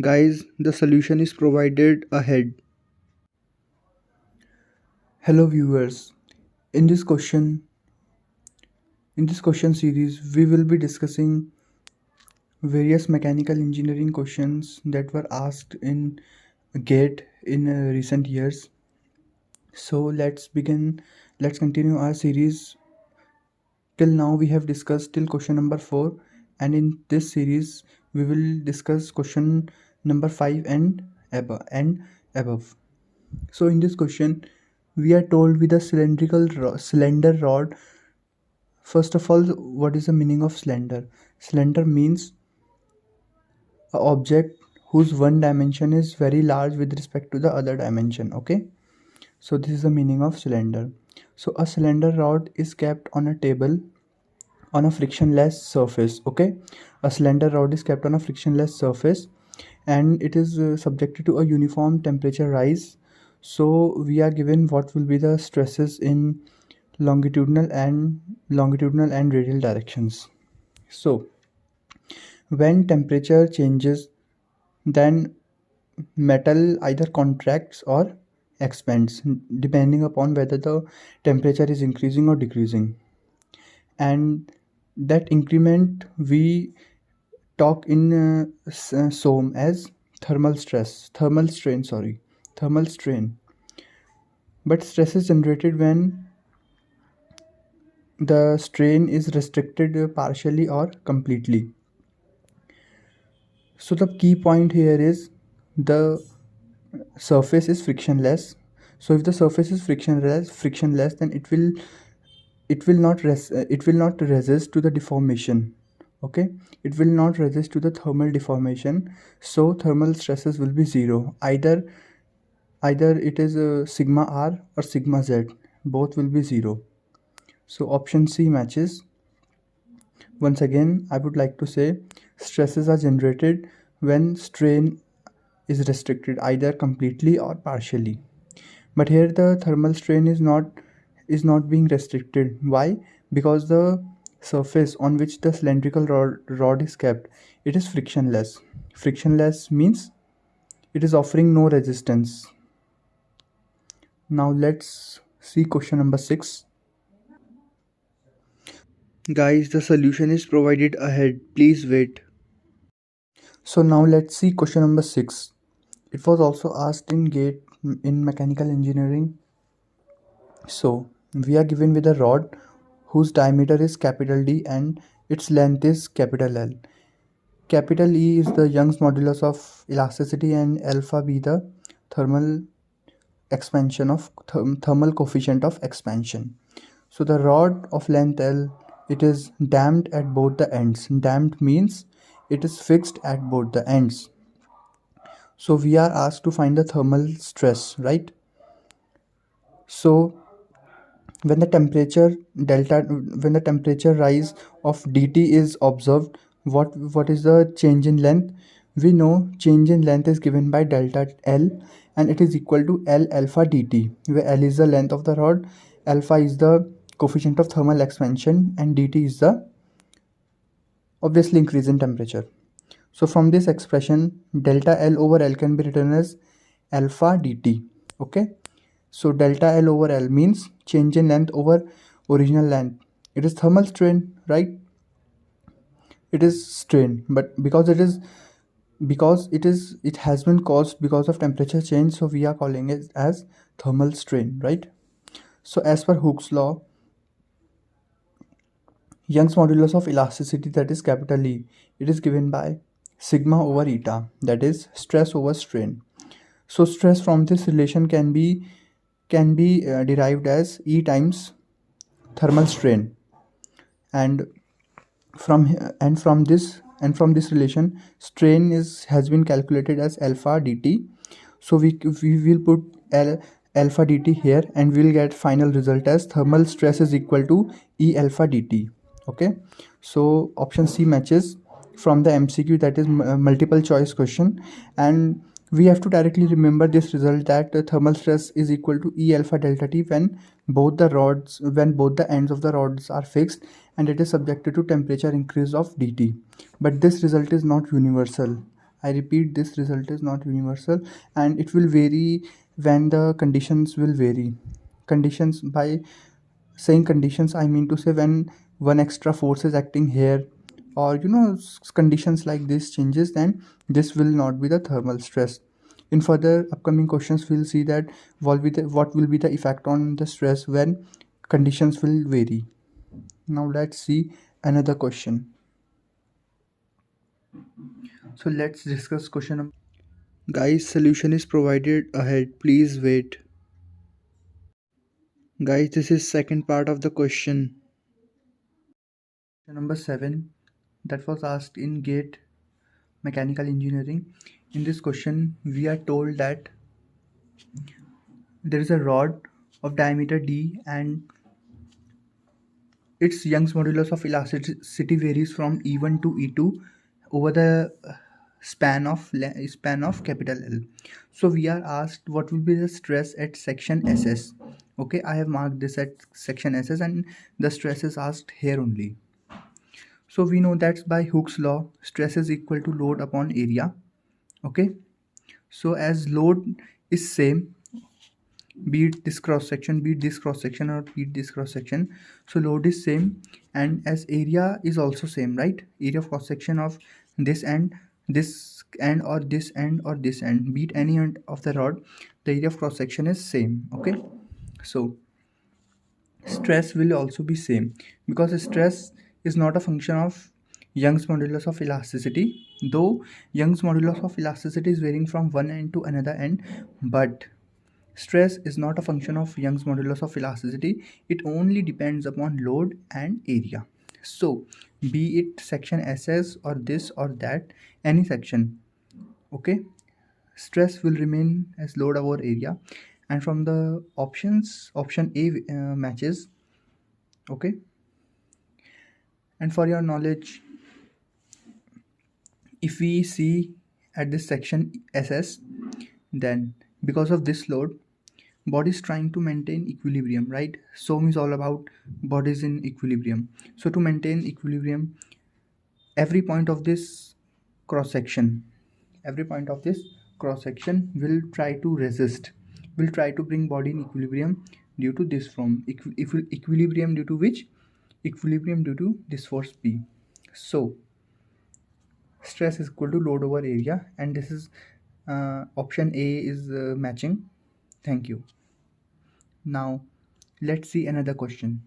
Guys, the solution is provided ahead. Hello viewers. In this question series we will be discussing various mechanical engineering questions that were asked in GATE in recent years. So let's continue our series. Till now we have discussed till question number 4, and in this series we will discuss question number 5 and above. So in this question we are told with a cylinder rod. First of all, what is the meaning of slender? Slender means a object whose one dimension is very large with respect to the other dimension. Okay, so this is the meaning of cylinder. So a cylinder rod is kept on a table on a frictionless surface. Okay, a cylinder rod is kept on a frictionless surface, and it is subjected to a uniform temperature rise. So we are given what will be the stresses in longitudinal and radial directions. So when temperature changes, then metal either contracts or expands depending upon whether the temperature is increasing or decreasing, and that increment we talk in SOM as thermal strain. But stress is generated when the strain is restricted partially or completely. So the key point here is the surface is frictionless. So if the surface is frictionless, then it will not resist to the deformation. Okay, it will not resist to the thermal deformation. So thermal stresses will be zero. Either it is sigma r or sigma z. Both will be zero. So option C matches. Once again, I would like to say stresses are generated when strain is restricted either completely or partially. But here the thermal strain is not being restricted. Why? Because the surface on which the cylindrical rod is kept, it is frictionless. Frictionless means it is offering no resistance. Now let's see question number 6. Guys, the solution is provided ahead. Please wait. So now let's see question number 6. It was also asked in GATE in mechanical engineering. So we are given with a rod whose diameter is capital D and its length is capital L. Capital E is the Young's modulus of elasticity and alpha be the thermal coefficient of expansion. So the rod of length L, it is damped at both the ends. Damped means it is fixed at both the ends. So we are asked to find the thermal stress, right? So when the temperature rise of dt is observed, what is the change in length? We know change in length is given by delta L, and it is equal to L alpha dt, where L is the length of the rod, alpha is the coefficient of thermal expansion, and dt is the obviously increase in temperature. So from this expression, delta L over L can be written as alpha dt. Okay, so delta L over L means change in length over original length. It is thermal strain, right? It is strain, but because it has been caused because of temperature change, so we are calling it as thermal strain, right? So as per Hooke's law, Young's modulus of elasticity, that is capital E, it is given by sigma over eta, that is stress over strain. So stress from this relation can be derived as E times thermal strain, and from this relation, strain has been calculated as alpha dt. So we will put alpha dt here, and we'll get final result as thermal stress is equal to E alpha dt. Okay, so option C matches from the MCQ, that is multiple choice question, and we have to directly remember this result that thermal stress is equal to E alpha delta T when both the ends of the rods are fixed and it is subjected to temperature increase of dt. But this result is not universal. I repeat, this result is not universal and it will vary when the conditions will vary. Conditions, by saying conditions I mean to say when one extra force is acting here, or conditions like this changes, then this will not be the thermal stress. In further upcoming questions we'll see that what will be the effect on the stress when conditions will vary. Now let's see another question. So let's discuss question number. Guys, solution is provided ahead. Please wait. Guys, this is second part of the question. Question number 7 that was asked in GATE mechanical engineering. In this question, we are told that there is a rod of diameter d and its Young's modulus of elasticity varies from E1 to E2 over the span of capital L. So we are asked what will be the stress at section SS. Okay, I have marked this at section SS and the stress is asked here only. So we know that by Hooke's law, stress is equal to load upon area. Okay, so as load is same, be it this cross section, be it this cross section, or be it this cross section, so load is same, and as area is also same, right? Area of cross section of this end, this end, or this end, or this end, be it any end of the rod, the area of cross section is same. Okay, so stress will also be same, because stress is not a function of Young's modulus of elasticity, though Young's modulus of elasticity is varying from one end to another end, but stress is not a function of Young's modulus of elasticity. It only depends upon load and area. So be it section SS or this or that, any section, okay, stress will remain as load over area. And from the options, option A matches. Okay, and for your knowledge, if we see at this section SS, then because of this load, body is trying to maintain equilibrium, right? SOM is all about bodies in equilibrium. So to maintain equilibrium, every point of this cross section will try to resist, will try to bring body in equilibrium due to this form. Equilibrium due to which? Equilibrium due to this force P. So stress is equal to load over area, and this is option A is matching. Thank you. Now let's see another question.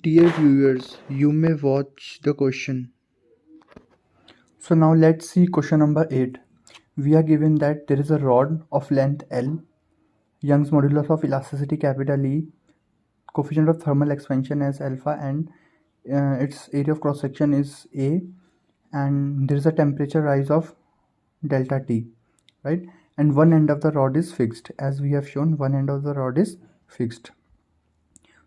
Dear viewers, you may watch the question. So now let's see question number 8. We are given that there is a rod of length L, Young's modulus of elasticity capital E, coefficient of thermal expansion as alpha, and its area of cross section is A, and there is a temperature rise of delta T, right? And one end of the rod is fixed, as we have shown, one end of the rod is fixed.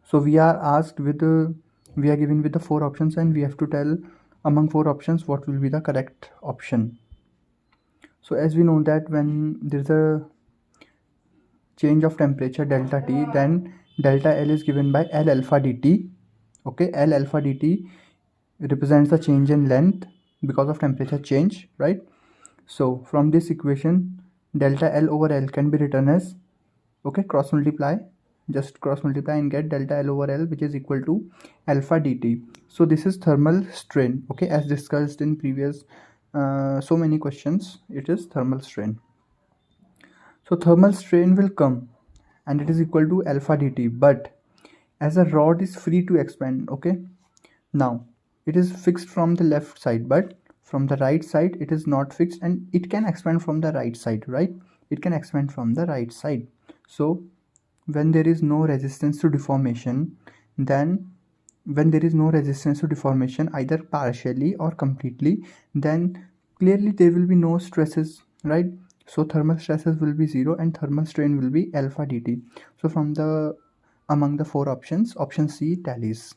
So we are asked we are given with the 4 options, and we have to tell among 4 options what will be the correct option. So as we know that when there is a change of temperature delta T, then delta L is given by L alpha dt. Okay, L alpha dt represents the change in length because of temperature change, right? So from this equation, delta L over L can be written as, okay, cross multiply, just cross multiply and get delta L over L, which is equal to alpha dt. So this is thermal strain, okay, as discussed in previous so many questions, it is thermal strain. So thermal strain will come and it is equal to alpha dt, but as a rod is free to expand, okay, now it is fixed from the left side, but from the right side it is not fixed, and it can expand from the right side, right? It can expand from the right side. So when there is no resistance to deformation, then when there is no resistance to deformation, either partially or completely, then clearly there will be no stresses, right? So thermal stresses will be 0 and thermal strain will be alpha dt. So from the among the 4 options, option C tallies.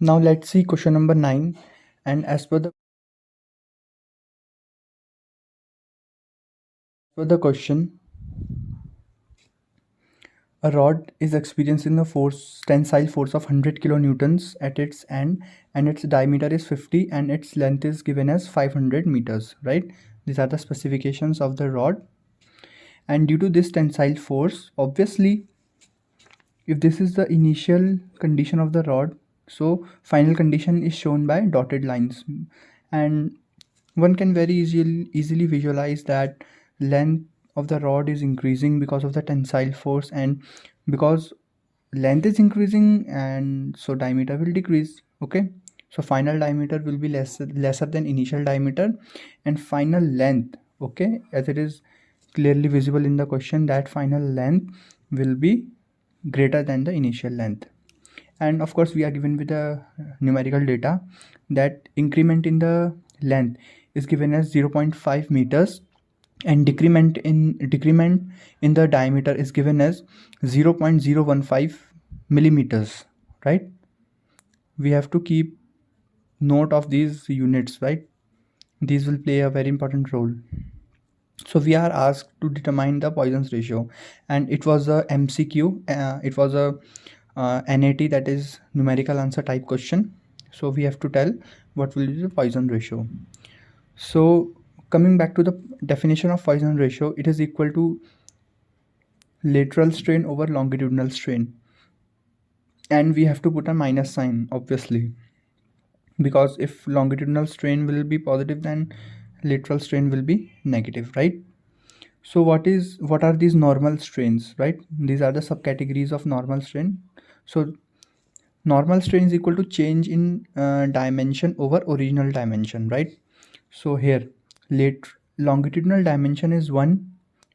Now let's see question number 9, and as per the question, A rod is experiencing a tensile force of 100 kilonewtons at its end, and its diameter is 50 and its length is given as 500 meters, right? These are the specifications of the rod. And due to this tensile force, obviously, if this is the initial condition of the rod, so final condition is shown by dotted lines. And one can very easily visualize that length of the rod is increasing because of the tensile force, and because length is increasing, and so diameter will decrease. Okay, so final diameter will be lesser than initial diameter, and final length, okay, as it is clearly visible in the question, that final length will be greater than the initial length. And of course we are given with the numerical data that increment in the length is given as 0.5 meters, and decrement in the diameter is given as 0.015 millimeters, right? We have to keep note of these units, right? These will play a very important role. So we are asked to determine the Poisson's ratio, and it was a MCQ, it was a NAT, that is numerical answer type question. So we have to tell what will be the Poisson ratio. So coming back to the definition of Poisson ratio, it is equal to lateral strain over longitudinal strain, and we have to put a minus sign, obviously, because if longitudinal strain will be positive, then lateral strain will be negative, right? So what are these normal strains, right? These are the subcategories of normal strain. So normal strain is equal to change in dimension over original dimension, right? So here longitudinal dimension is 1,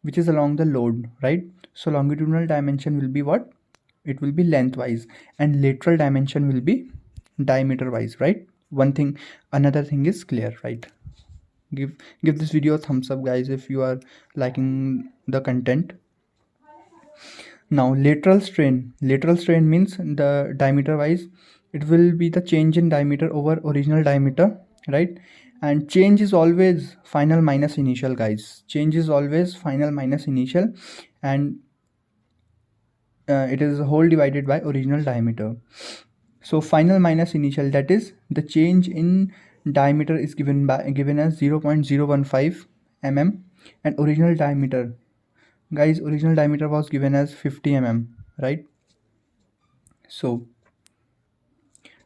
which is along the load, right? So longitudinal dimension will be what? It will be lengthwise, and lateral dimension will be diameter wise, right? Another thing is clear, right? Give this video a thumbs up, guys, if you are liking the content. Now lateral strain means the diameter wise, it will be the change in diameter over original diameter, right? And change is always final minus initial, guys. Change is always final minus initial, and it is whole divided by original diameter. So final minus initial, that is the change in diameter is given as 0.015 mm, and original diameter, guys, original diameter was given as 50 mm, right? So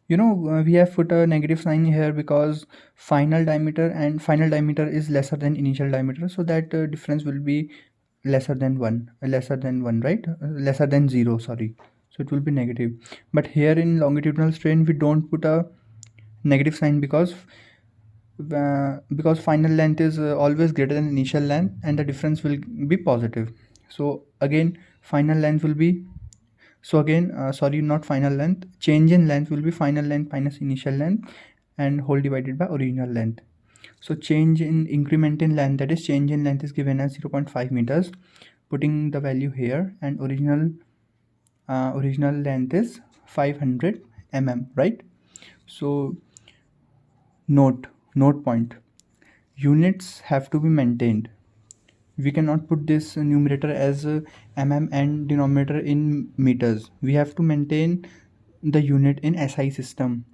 we have put a negative sign here because final diameter is lesser than initial diameter, so that difference will be lesser than 1, right? Lesser than 0, sorry. So it will be negative. But here in longitudinal strain we don't put a negative sign because final length is always greater than initial length, and the difference will be positive. So again final length will be, so again sorry, not final length, change in length will be final length minus initial length and whole divided by original length. So change in increment in length, that is change in length, is given as 0.5 meters, putting the value here, and original length is 500 mm, right? So note point, units have to be maintained. We cannot put this numerator as mm and denominator in meters. We have to maintain the unit in SI system,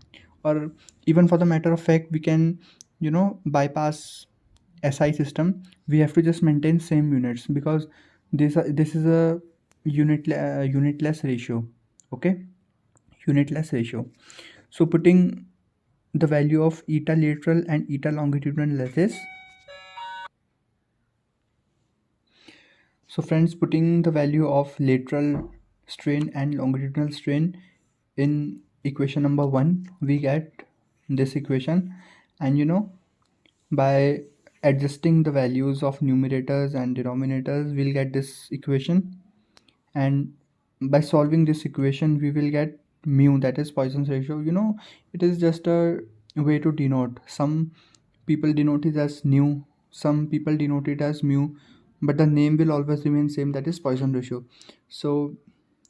or even for the matter of fact we can bypass SI system. We have to just maintain same units, because this is a unitless ratio. Okay, unitless ratio. So putting the value of eta lateral and eta longitudinal lattice. So friends, putting the value of lateral strain and longitudinal strain in equation number 1, we get this equation, and by adjusting the values of numerators and denominators we'll get this equation, and by solving this equation we will get mu, that is Poisson's ratio. It is just a way to denote. Some people denote it as nu, some people denote it as mu, but the name will always remain same, that is Poisson ratio. So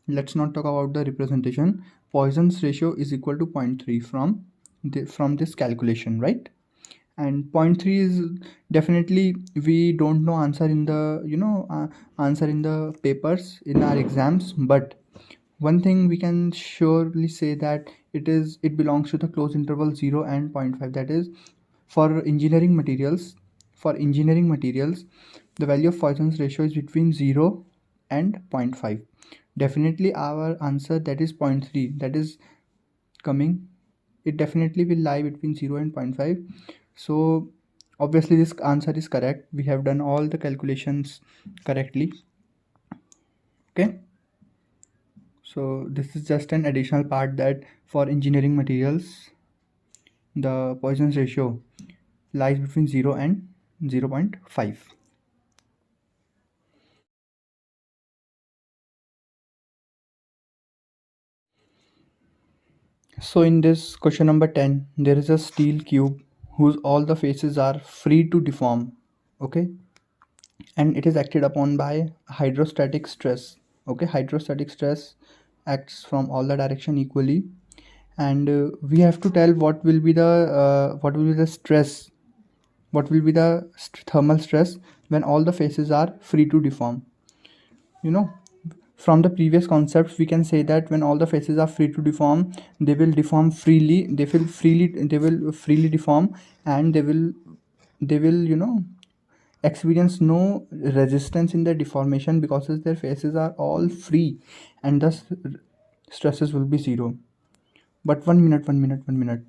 let's not talk about the representation. Poisson's ratio is equal to 0.3 from this calculation, right? And point 3 is definitely we don't know answer in the answer in the papers in our exams, but one thing we can surely say that it belongs to the close interval 0 and point 0.5. That is, for engineering materials, the value of Poisson's ratio is between 0 and point 0.5. Definitely our answer, that is point 3, that is coming, it definitely will lie between 0 and point 0.5. So obviously this answer is correct. We have done all the calculations correctly. Okay, so this is just an additional part that for engineering materials the Poisson's ratio lies between 0 and 0.5. So in this question number 10, there is a steel cube whose all the faces are free to deform. Okay, and it is acted upon by hydrostatic stress. Okay, hydrostatic stress acts from all the direction equally, and we have to tell what will be the stress, what will be the thermal stress when all the faces are free to deform. You know, from the previous concepts we can say that when all the faces are free to deform, they will deform freely, they will freely deform, and they will experience no resistance in their deformation because their faces are all free, and thus stresses will be zero. But one minute,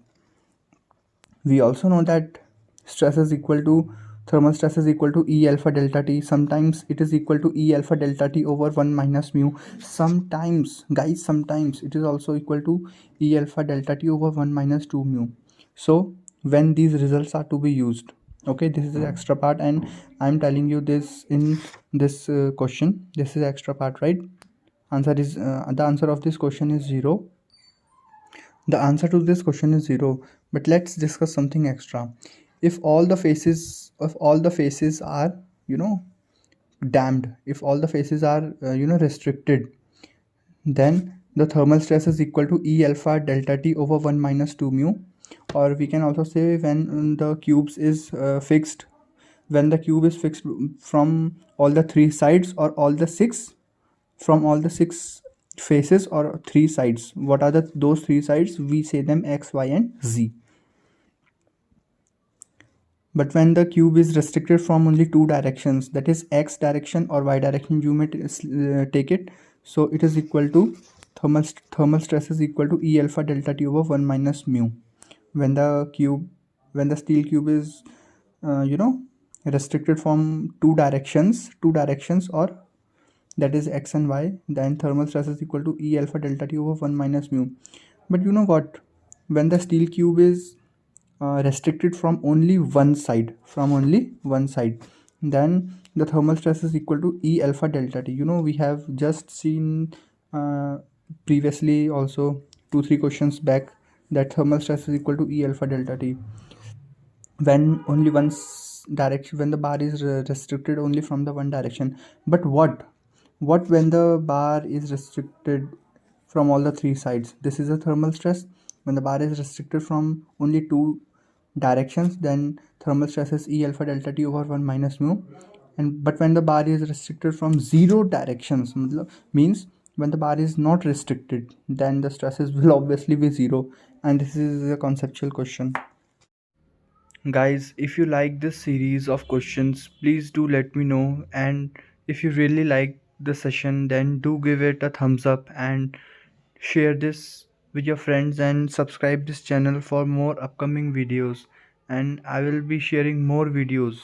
we also know that stress is equal to thermal stress is equal to E alpha delta T. Sometimes it is equal to E alpha delta T over 1 minus mu. Sometimes, guys, sometimes it is also equal to E alpha delta T over 1 minus 2 mu. So when these results are to be used, okay, this is the extra part, and I'm telling you this in this question. This is extra part, right? Answer is the answer of this question is 0. The answer to this question is 0, but let's discuss something extra. If all the faces are, damped, if all the faces are, restricted, then the thermal stress is equal to E alpha delta T over 1 minus 2 mu. Or we can also say when the cubes is fixed, when the cube is fixed from all the three sides, or all the six, from all the six faces or three sides. What are those three sides? We say them x, y and z. But when the cube is restricted from only two directions, that is x direction or y direction, you may take it. So it is equal to thermal stress is equal to E alpha delta T over 1 minus mu. When the steel cube is restricted from two directions, or that is x and y, then thermal stress is equal to E alpha delta T over 1 minus mu. But you know what? When the steel cube is restricted from only one side, then the thermal stress is equal to E alpha delta T. We have just seen previously also 2-3 questions back that thermal stress is equal to E alpha delta T when only one direction, when the bar is restricted only from the one direction. But what when the bar is restricted from all the three sides? This is a thermal stress. When the bar is restricted from only two directions, then thermal stress is E alpha delta T over 1 minus mu. And but when the bar is restricted from zero directions, means when the bar is not restricted, then the stresses will obviously be zero. And this is a conceptual question. Guys, if you like this series of questions, please do let me know. And if you really like the session, then do give it a thumbs up and share this with your friends, and subscribe this channel for more upcoming videos. And I will be sharing more videos.